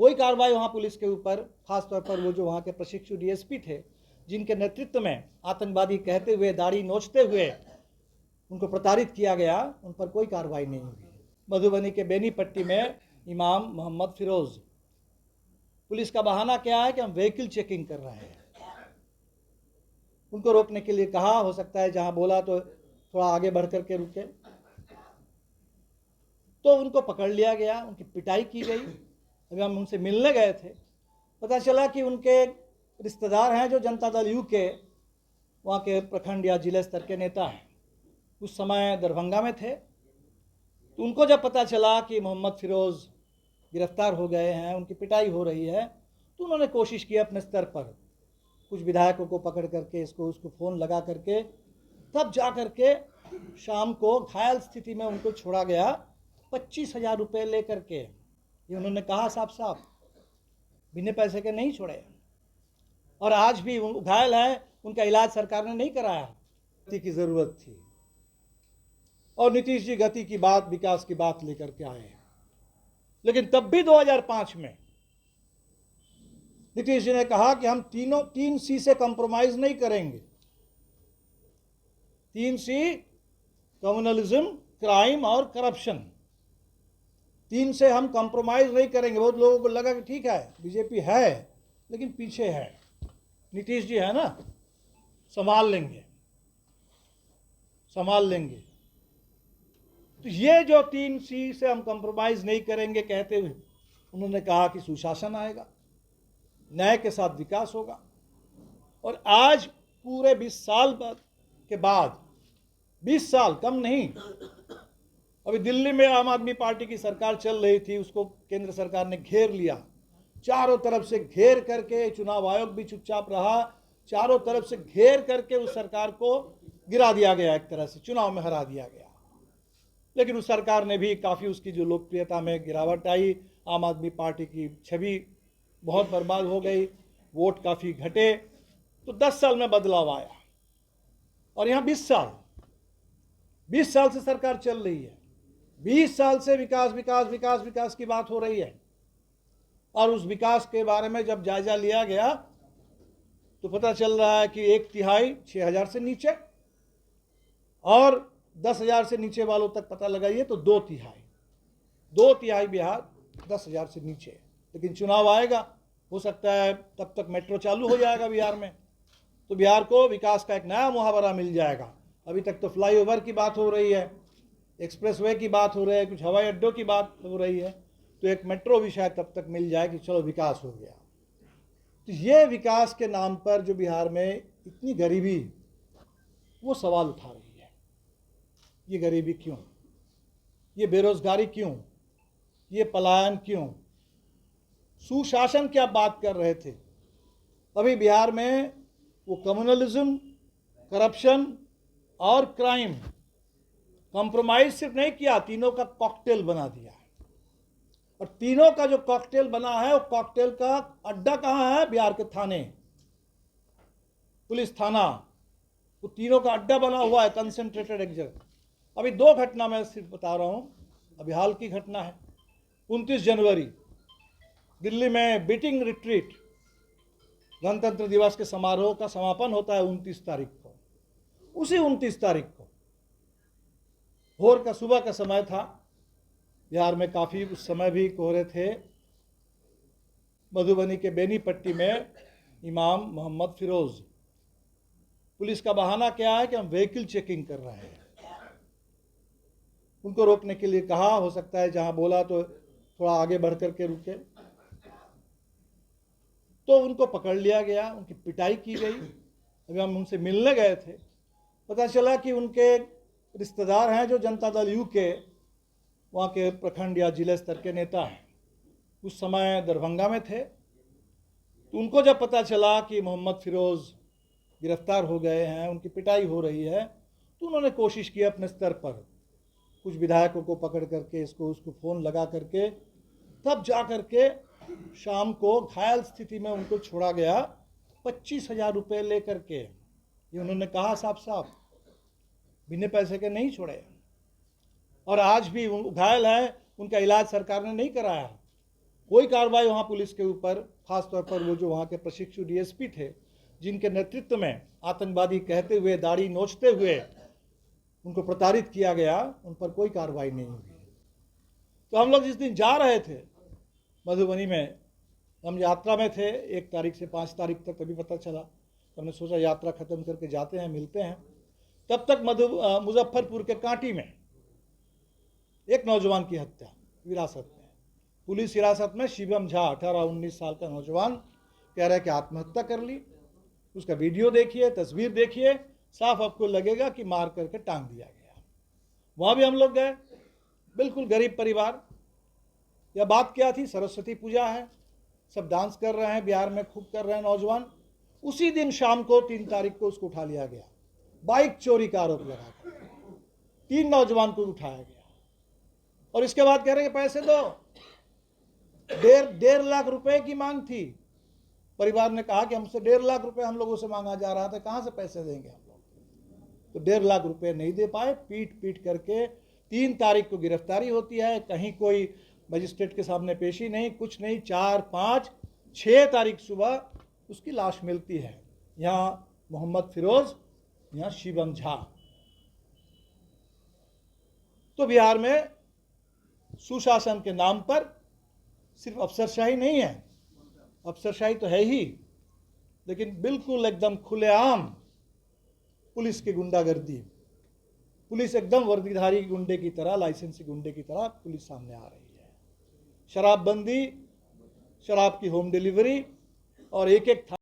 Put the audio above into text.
कोई कार्रवाई वहाँ पुलिस के ऊपर, खासतौर पर वो जो वहाँ के प्रशिक्षु डीएसपी थे, जिनके नेतृत्व में आतंकवादी कहते हुए, दाढ़ी नोचते हुए उनको प्रताड़ित किया गया, उन पर कोई कार्रवाई नहीं हुई। मधुबनी के बेनीपट्टी में इमाम मोहम्मद फिरोज, पुलिस का बहाना क्या है कि हम व्हीकल चेकिंग कर रहे हैं। उनको रोकने के लिए कहा, हो सकता है जहां बोला तो थोड़ा आगे बढ़ करके रुके, तो उनको पकड़ लिया गया, उनकी पिटाई की गई। अभी हम उनसे मिलने गए थे, पता चला कि उनके रिश्तेदार हैं जो जनता दल यू के वहाँ के प्रखंड या जिले स्तर के नेता हैं, उस समय दरभंगा में थे। तो उनको जब पता चला कि मोहम्मद फिरोज गिरफ्तार हो गए हैं, उनकी पिटाई हो रही है, तो उन्होंने कोशिश की अपने स्तर पर कुछ विधायकों को पकड़ करके उसको फ़ोन लगा करके, तब जा करके शाम को घायल स्थिति में उनको छोड़ा गया 25,000 रुपये ले करके। ये उन्होंने कहा साफ साफ, बिना पैसे के नहीं छोड़े। और आज भी घायल है, उनका इलाज सरकार ने नहीं कराया। गति की ज़रूरत थी और नीतीश जी गति की बात, विकास की बात लेकर के आए। लेकिन तब भी 2005 में नीतीश जी ने कहा कि हम 3C से कंप्रोमाइज नहीं करेंगे। 3C, कम्युनलिज्म, क्राइम और करप्शन, 3 से हम कंप्रोमाइज नहीं करेंगे। बहुत लोगों को लगा कि ठीक है, बीजेपी है लेकिन पीछे है, नीतीश जी है ना, संभाल लेंगे। तो ये जो 3C से हम कंप्रोमाइज नहीं करेंगे कहते हुए उन्होंने कहा कि सुशासन आएगा, न्याय के साथ विकास होगा। और आज पूरे 20 साल के बाद, 20 साल कम नहीं, अभी दिल्ली में आम आदमी पार्टी की सरकार चल रही थी, उसको केंद्र सरकार ने घेर लिया, चारों तरफ से घेर करके। चुनाव आयोग भी चुपचाप रहा, चारों तरफ से घेर करके उस सरकार को गिरा दिया गया, एक तरह से चुनाव में हरा दिया गया। लेकिन उस सरकार ने भी काफ़ी, उसकी जो लोकप्रियता में गिरावट आई, आम आदमी पार्टी की छवि बहुत बर्बाद हो गई, वोट काफ़ी घटे। तो 10 साल में बदलाव आया और यहाँ 20 साल से सरकार चल रही है। 20 साल से विकास विकास विकास विकास की बात हो रही है। और उस विकास के बारे में जब जायजा लिया गया तो पता चल रहा है कि 1/3 6,000 से नीचे, और 10,000 से नीचे वालों तक पता लगाइए तो 2/3 बिहार 10,000 से नीचे। लेकिन चुनाव आएगा, हो सकता है तब तक मेट्रो चालू हो जाएगा बिहार में, तो बिहार को विकास का एक नया मुहावरा मिल जाएगा। अभी तक तो फ्लाईओवर की बात हो रही है, एक्सप्रेसवे की बात हो रही है, कुछ हवाई अड्डों की बात हो रही है, तो एक मेट्रो भी शायद तब तक मिल जाए कि चलो विकास हो गया। तो ये विकास के नाम पर जो बिहार में इतनी गरीबी, वो सवाल उठा रही है। ये गरीबी क्यों, ये बेरोजगारी क्यों, ये पलायन क्यों? सुशासन की आप बात कर रहे थे, अभी बिहार में वो कम्युनलिज्म, करप्शन और क्राइम, कंप्रोमाइज सिर्फ नहीं किया, तीनों का कॉकटेल बना दिया। और तीनों का जो कॉकटेल बना है, वो कॉकटेल का अड्डा कहाँ है? बिहार के थाने, पुलिस थाना, वो तीनों का अड्डा बना हुआ है, कंसंट्रेटेड एक जगह। अभी 2 घटना मैं सिर्फ बता रहा हूँ, अभी हाल की घटना है। 29 जनवरी दिल्ली में बीटिंग रिट्रीट, गणतंत्र दिवस के समारोह का समापन होता है 29 तारीख को। उसी 29 तारीख को भोर का, सुबह का समय था, बिहार में काफ़ी उस समय भी कोहरे थे। मधुबनी के बेनीपट्टी में इमाम मोहम्मद फिरोज, पुलिस का बहाना क्या है कि हम व्हीकल चेकिंग कर रहे हैं। उनको रोकने के लिए कहा, हो सकता है जहां बोला तो थोड़ा आगे बढ़ करके रुके, तो उनको पकड़ लिया गया, उनकी पिटाई की गई। अभी हम उनसे मिलने गए थे, पता चला कि उनके रिश्तेदार हैं जो जनता दल यू के वहाँ के प्रखंड या जिले स्तर के नेता हैं, उस समय दरभंगा में थे। तो उनको जब पता चला कि मोहम्मद फिरोज गिरफ्तार हो गए हैं, उनकी पिटाई हो रही है, तो उन्होंने कोशिश की अपने स्तर पर कुछ विधायकों को पकड़ करके उसको फ़ोन लगा करके, तब जा करके शाम को घायल स्थिति में उनको छोड़ा गया 25,000 रुपये ले करके। ये उन्होंने कहा साफ साफ, बिना पैसे के नहीं छोड़े। और आज भी घायल है, उनका इलाज सरकार ने नहीं कराया। कोई कार्रवाई वहाँ पुलिस के ऊपर, खासतौर पर वो जो वहाँ के प्रशिक्षु डीएसपी थे, जिनके नेतृत्व में आतंकवादी कहते हुए, दाढ़ी नोचते हुए उनको प्रताड़ित किया गया, उन पर कोई कार्रवाई नहीं हुई। तो हम लोग जिस दिन जा रहे थे मधुबनी में, हम यात्रा में थे 1 तारीख से 5 तारीख तक, तभी पता चला। तो हमने सोचा यात्रा ख़त्म करके जाते हैं, मिलते हैं। तब तक मुजफ्फरपुर के कांटी में एक नौजवान की हत्या विरासत में, पुलिस हिरासत में शिवम झा 18-19 साल का नौजवान कह रहा है कि आत्महत्या कर ली। उसका वीडियो देखिए, तस्वीर देखिए, साफ आपको लगेगा कि मार करके टांग दिया गया। वहाँ भी हम लोग गए, बिल्कुल गरीब परिवार। यह बात क्या थी, सरस्वती पूजा है, सब डांस कर रहे हैं, बिहार में खूब कर रहे हैं नौजवान। उसी दिन शाम को 3 तारीख को उसको उठा लिया गया, बाइक चोरी का आरोप लगाकर 3 नौजवान को उठाया गया। और इसके बाद कह रहे हैं पैसे दो। 1.5 लाख रुपए की मांग थी। परिवार ने कहा कि हमसे 1.5 लाख रुपए हम लोगों से मांगा जा रहा था, कहाँ से पैसे देंगे हम लोग। तो 1.5 लाख रुपए नहीं दे पाए। पीट पीट करके 3 तारीख को गिरफ्तारी होती है, कहीं कोई मजिस्ट्रेट के सामने पेशी नहीं, कुछ नहीं। 4, 5, 6 तारीख सुबह उसकी लाश मिलती है। यहाँ मोहम्मद फिरोज, यहाँ शिवम झा। तो बिहार में सुशासन के नाम पर सिर्फ अफसरशाही नहीं है, अफसरशाही तो है ही, लेकिन बिल्कुल एकदम खुलेआम पुलिस की गुंडागर्दी। पुलिस एकदम वर्दीधारी गुंडे की तरह, लाइसेंसी गुंडे की तरह पुलिस सामने आ रही है। शराबबंदी, शराब की होम डिलीवरी और एक